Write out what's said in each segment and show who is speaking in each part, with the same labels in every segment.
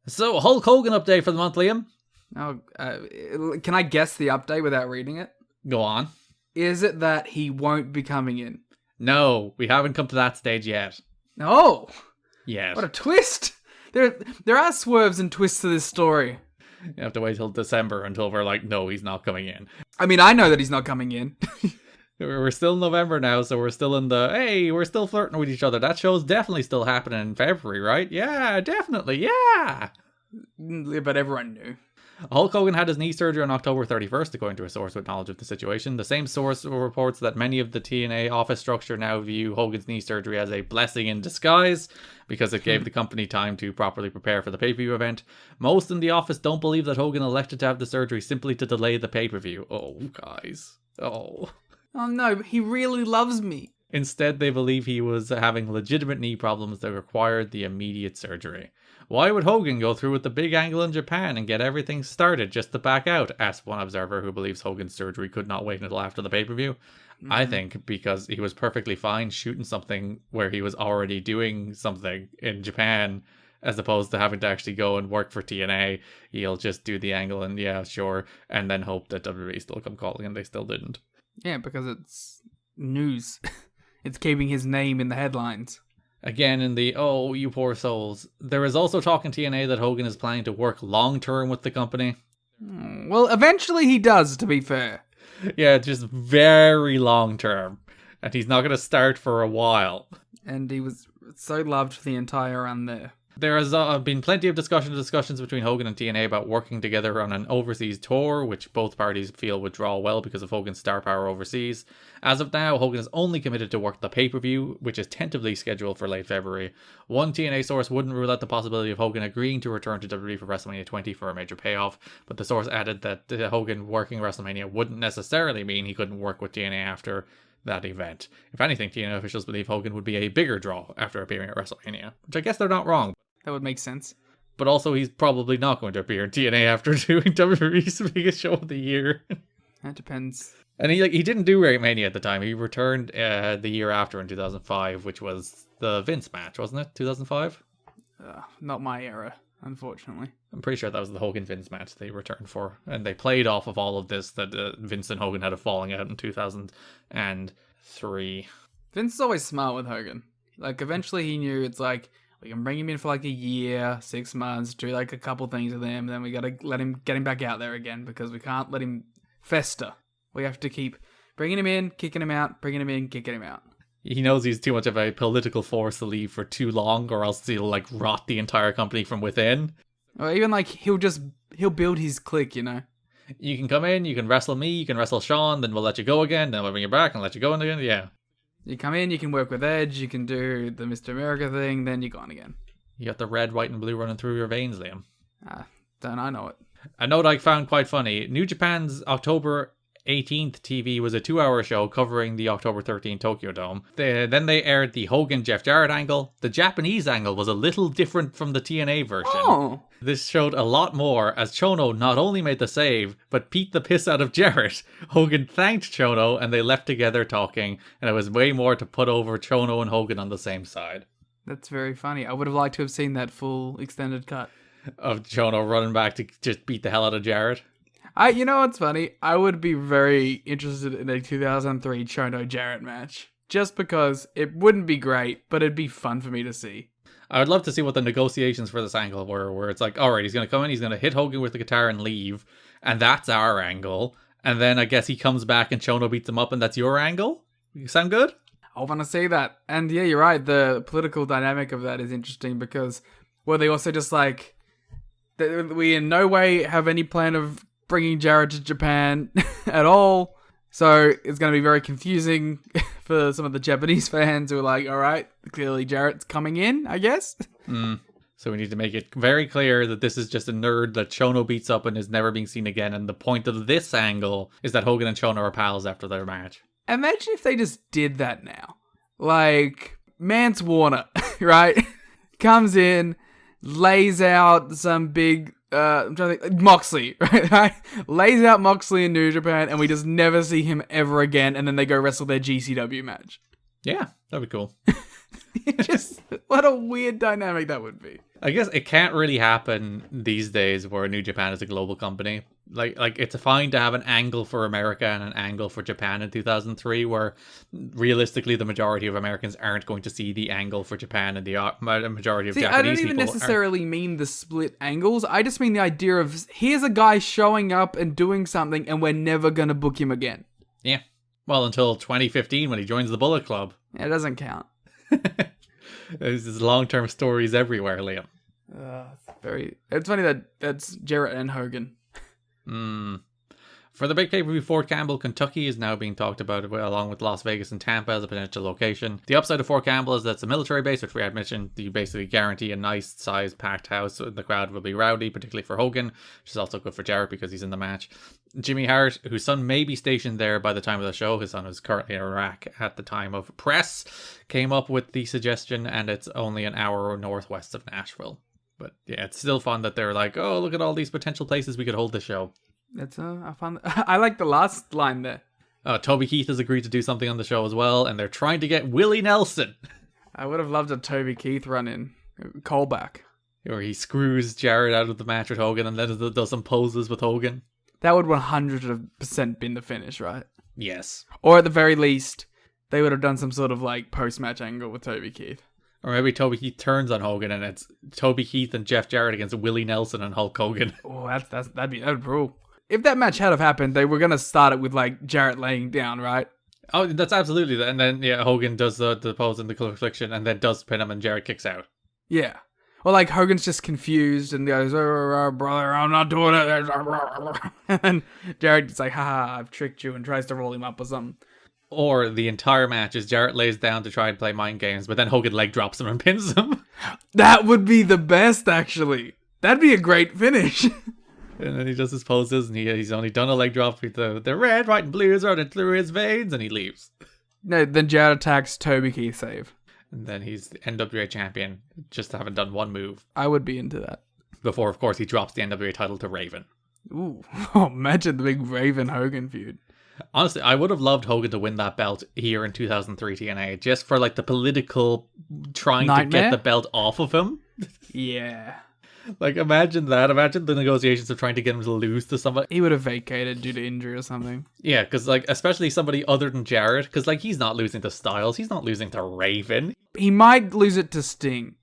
Speaker 1: So, Hulk Hogan update for the month, Liam.
Speaker 2: Oh, can I guess the update without reading it?
Speaker 1: Go on.
Speaker 2: Is it that he won't be coming in?
Speaker 1: No, we haven't come to that stage yet.
Speaker 2: Oh,
Speaker 1: Yet.
Speaker 2: what a twist! There are swerves and twists to this story.
Speaker 1: You have to wait till December until we're like, no, he's not coming in.
Speaker 2: I mean, I know that he's not coming in.
Speaker 1: We're still in November now, so we're still in the, hey, we're still flirting with each other. That show's definitely still happening in February, right? Yeah, definitely, yeah!
Speaker 2: But everyone knew.
Speaker 1: Hulk Hogan had his knee surgery on October 31st, according to a source with knowledge of the situation. The same source reports that many of the TNA office structure now view Hogan's knee surgery as a blessing in disguise, because it gave the company time to properly prepare for the pay-per-view event. Most in the office don't believe that Hogan elected to have the surgery simply to delay the pay-per-view. Oh, guys. Oh
Speaker 2: no, he really loves me.
Speaker 1: Instead, they believe he was having legitimate knee problems that required the immediate surgery. Why would Hogan go through with the big angle in Japan and get everything started just to back out? Asked one observer who believes Hogan's surgery could not wait until after the pay-per-view. Mm-hmm. I think because he was perfectly fine shooting something where he was already doing something in Japan, as opposed to having to actually go and work for TNA. He'll just do the angle and yeah, sure, and then hope that WWE still come calling, and they still didn't.
Speaker 2: Yeah, because it's news. It's keeping his name in the headlines.
Speaker 1: Again, in the, oh, you poor souls. There is also talk in TNA that Hogan is planning to work long-term with the company.
Speaker 2: Well, eventually he does, to be fair.
Speaker 1: Yeah, just very long-term. And he's not going to start for a while.
Speaker 2: And he was so loved for the entire run there.
Speaker 1: There has been plenty of discussions between Hogan and TNA about working together on an overseas tour, which both parties feel would draw well because of Hogan's star power overseas. As of now, Hogan is only committed to work the pay-per-view, which is tentatively scheduled for late February. One TNA source wouldn't rule out the possibility of Hogan agreeing to return to WWE for WrestleMania 20 for a major payoff, but the source added that Hogan working WrestleMania wouldn't necessarily mean he couldn't work with TNA after that event. If anything, TNA officials believe Hogan would be a bigger draw after appearing at WrestleMania, which I guess they're not wrong.
Speaker 2: That would make sense.
Speaker 1: But also, he's probably not going to appear in TNA after doing WWE's biggest show of the year.
Speaker 2: That depends.
Speaker 1: And he didn't do Mania at the time. He returned the year after in 2005, which was the Vince match, wasn't it? 2005?
Speaker 2: Not my era, unfortunately.
Speaker 1: I'm pretty sure that was the Hogan-Vince match they returned for. And they played off of all of this, that Vince and Hogan had a falling out in 2003.
Speaker 2: Vince is always smart with Hogan. Like, eventually he knew it's like, we can bring him in for like a year, 6 months, do like a couple things with him, then we gotta get him back out there again because we can't let him fester. We have to keep bringing him in, kicking him out, bringing him in, kicking him out.
Speaker 1: He knows he's too much of a political force to leave for too long, or else he'll like rot the entire company from within.
Speaker 2: Or even like he'll build his clique, you know.
Speaker 1: You can come in, you can wrestle me, you can wrestle Sean, then we'll let you go again, then we'll bring you back and let you go again, yeah.
Speaker 2: You come in, you can work with Edge, you can do the Mr. America thing, then you're gone again.
Speaker 1: You got the red, white, and blue running through your veins, Liam.
Speaker 2: Don't I know it.
Speaker 1: A note I found quite funny. New Japan's October 18th TV was a 2-hour show covering the October 13th Tokyo Dome. Then they aired the Hogan-Jeff Jarrett angle. The Japanese angle was a little different from the TNA version.
Speaker 2: Oh!
Speaker 1: This showed a lot more, as Chono not only made the save, but beat the piss out of Jarrett. Hogan thanked Chono, and they left together talking, and it was way more to put over Chono and Hogan on the same side.
Speaker 2: That's very funny. I would have liked to have seen that full extended cut.
Speaker 1: Of Chono running back to just beat the hell out of Jarrett.
Speaker 2: You know what's funny? I would be very interested in a 2003 Chono Jarrett match. Just because it wouldn't be great, but it'd be fun for me to see.
Speaker 1: I would love to see what the negotiations for this angle were, where it's like, alright, he's going to come in, he's going to hit Hogan with the guitar and leave, and that's our angle. And then I guess he comes back and Chono beats him up, and that's your angle? You sound good?
Speaker 2: I want to see that. And yeah, you're right, the political dynamic of that is interesting because, well, they also just like, we in no way have any plan of bringing Jarrett to Japan at all. So it's going to be very confusing for some of the Japanese fans who are like, all right, clearly Jarrett's coming in, I guess.
Speaker 1: So we need to make it very clear that this is just a nerd that Chono beats up and is never being seen again. And the point of this angle is that Hogan and Chono are pals after their match.
Speaker 2: Imagine if they just did that now. Like, Mance Warner, right? Comes in, lays out some big... I'm trying to think, Moxley, right? Lays out Moxley in New Japan, and we just never see him ever again, and then they go wrestle their GCW match.
Speaker 1: Yeah, that'd be cool.
Speaker 2: Just what a weird dynamic that would be.
Speaker 1: I guess it can't really happen these days where New Japan is a global company. Like it's fine to have an angle for America and an angle for Japan in 2003, where realistically the majority of Americans aren't going to see the angle for Japan, and the majority of Japanese people.
Speaker 2: I don't even necessarily mean the split angles. I just mean the idea of here's a guy showing up and doing something, and we're never gonna book him again.
Speaker 1: Yeah. Well, until 2015 when he joins the Bullet Club.
Speaker 2: It doesn't count.
Speaker 1: There's long-term stories everywhere, Liam.
Speaker 2: It's funny that that's Jarrett and Hogan.
Speaker 1: For the big pay-per-view, Fort Campbell, Kentucky is now being talked about along with Las Vegas and Tampa as a potential location. The upside of Fort Campbell is that it's a military base, which we had mentioned. You basically guarantee a nice sized packed house. So the crowd will be rowdy, particularly for Hogan, which is also good for Jarrett because he's in the match. Jimmy Hart, whose son may be stationed there by the time of the show, his son is currently in Iraq at the time of press, came up with the suggestion, and it's only an hour northwest of Nashville. But yeah, it's still fun that they're like, oh, look at all these potential places we could hold the show.
Speaker 2: That's I found I like the last line there.
Speaker 1: Toby Keith has agreed to do something on the show as well, and they're trying to get Willie Nelson.
Speaker 2: I would have loved a Toby Keith run-in callback,
Speaker 1: where he screws Jarrett out of the match with Hogan and then does some poses with Hogan.
Speaker 2: That would 100% been the finish, right?
Speaker 1: Yes.
Speaker 2: Or at the very least, they would have done some sort of like post-match angle with Toby Keith.
Speaker 1: Or maybe Toby Keith turns on Hogan and it's Toby Keith and Jeff Jarrett against Willie Nelson and Hulk Hogan.
Speaker 2: Oh, that'd be brutal. If that match had have happened, they were gonna start it with like Jarrett laying down, right?
Speaker 1: Oh, that's absolutely. And then Hogan does the pose in the crucifixion and then does pin him and Jarrett kicks out.
Speaker 2: Yeah. Well, like Hogan's just confused and goes, brother, I'm not doing it. And then Jarrett's like, haha, I've tricked you, and tries to roll him up or something.
Speaker 1: Or the entire match is Jarrett lays down to try and play mind games, but then Hogan leg drops him and pins him.
Speaker 2: That would be the best, actually. That'd be a great finish.
Speaker 1: And then he does his poses, and he's only done a leg drop with the red, white, and blue is running through his veins, and he leaves.
Speaker 2: No, then Jarrett attacks Toby Keith save.
Speaker 1: And then he's the NWA champion, just having done one move.
Speaker 2: I would be into that.
Speaker 1: Before, of course, he drops the NWA title to Raven.
Speaker 2: Ooh, oh, imagine the big Raven-Hogan feud.
Speaker 1: Honestly, I would have loved Hogan to win that belt here in 2003 TNA, just for like the political trying to get the belt off of him.
Speaker 2: Yeah.
Speaker 1: Like, imagine that. Imagine the negotiations of trying to get him to lose to somebody.
Speaker 2: He would have vacated due to injury or something.
Speaker 1: Yeah, because, like, especially somebody other than Jarrett, because, like, he's not losing to Styles. He's not losing to Raven.
Speaker 2: He might lose it to Sting.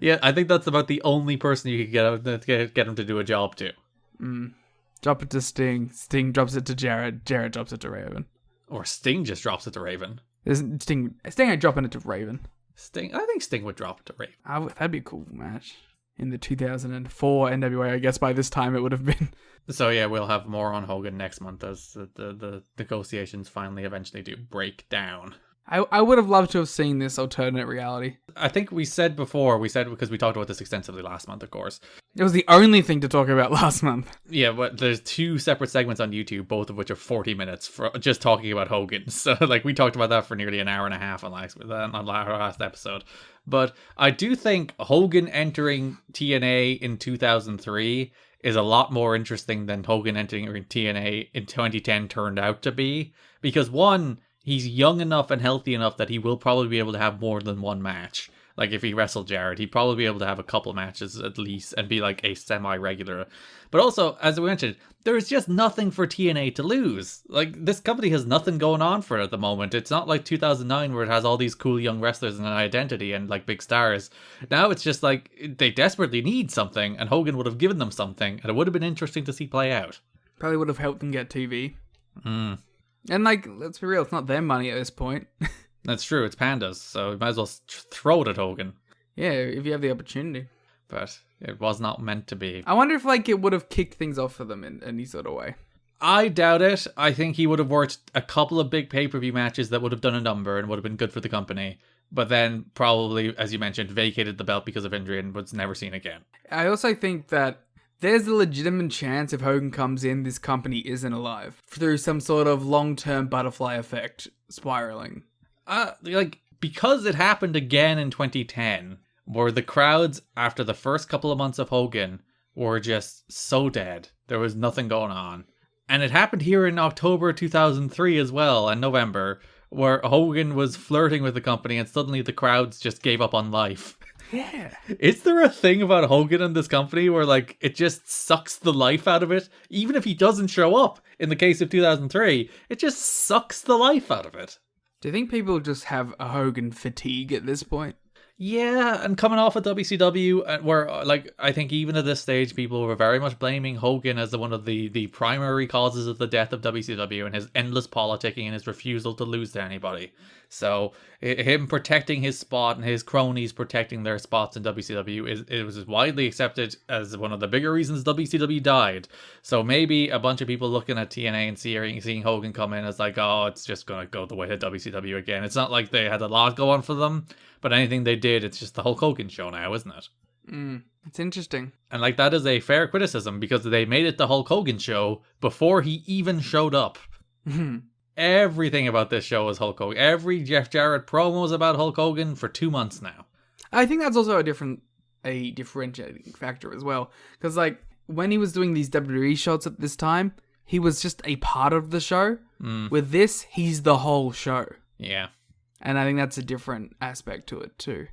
Speaker 1: Yeah, I think that's about the only person you could get him to do a job to.
Speaker 2: Drop it to Sting. Sting drops it to Jarrett. Jarrett drops it to Raven.
Speaker 1: Or Sting just drops it to Raven.
Speaker 2: Sting ain't dropping it to Raven.
Speaker 1: I think Sting would drop it to Raven.
Speaker 2: That'd be a cool match. In the 2004 NWA, I guess by this time it would have been.
Speaker 1: So yeah, we'll have more on Hogan next month as the negotiations finally eventually do break down.
Speaker 2: I would have loved to have seen this alternate reality.
Speaker 1: I think we said because we talked about this extensively last month, of course.
Speaker 2: It was the only thing to talk about last month.
Speaker 1: Yeah, but there's 2 separate segments on YouTube, both of which are 40 minutes for just talking about Hogan. So like we talked about that for nearly an hour and a half on last episode. But I do think Hogan entering TNA in 2003 is a lot more interesting than Hogan entering TNA in 2010 turned out to be. Because one, he's young enough and healthy enough that he will probably be able to have more than one match. Like, if he wrestled Jarrett, he'd probably be able to have a couple matches at least and be like a semi-regular. But also, as we mentioned, there's just nothing for TNA to lose. Like, this company has nothing going on for it at the moment. It's not like 2009 where it has all these cool young wrestlers and an identity and, like, big stars. Now it's just like, they desperately need something, and Hogan would have given them something, and it would have been interesting to see play out.
Speaker 2: Probably would have helped them get TV. And, like, let's be real, it's not their money at this point.
Speaker 1: That's true, it's Panda's, so you might as well throw it at Hogan.
Speaker 2: Yeah, if you have the opportunity.
Speaker 1: But it was not meant to be.
Speaker 2: I wonder if, like, it would have kicked things off for them in any sort of way.
Speaker 1: I doubt it. I think he would have worked a couple of big pay-per-view matches that would have done a number and would have been good for the company. But then probably, as you mentioned, vacated the belt because of injury and was never seen again. I
Speaker 2: also think that there's a legitimate chance if Hogan comes in, this company isn't alive. Through some sort of long-term butterfly effect spiraling.
Speaker 1: Because it happened again in 2010, where the crowds, after the first couple of months of Hogan, were just so dead. There was nothing going on. And it happened here in October 2003 as well, and November, where Hogan was flirting with the company and suddenly the crowds just gave up on life.
Speaker 2: Yeah.
Speaker 1: Is there a thing about Hogan and this company where, like, it just sucks the life out of it? Even if he doesn't show up, in the case of 2003, it just sucks the life out of it.
Speaker 2: Do you think people just have a Hogan fatigue at this point?
Speaker 1: Yeah, and coming off of WCW, where, like, I think even at this stage, people were very much blaming Hogan as one of the primary causes of the death of WCW and his endless politicking and his refusal to lose to anybody. So, him protecting his spot and his cronies protecting their spots in WCW, it was widely accepted as one of the bigger reasons WCW died. So maybe a bunch of people looking at TNA and seeing Hogan come in as like, oh, it's just going to go the way of WCW again. It's not like they had a lot go on for them, but anything they did, it's just the Hulk Hogan show now, isn't it?
Speaker 2: It's interesting.
Speaker 1: And like, that is a fair criticism because they made it the Hulk Hogan show before he even showed up. Everything about this show is Hulk Hogan. Every Jeff Jarrett promo is about Hulk Hogan for 2 months now.
Speaker 2: I think that's also a differentiating factor as well. Because, like, when he was doing these WWE shots at this time, he was just a part of the show. With this, he's the whole show.
Speaker 1: Yeah.
Speaker 2: And I think that's a different aspect to it too.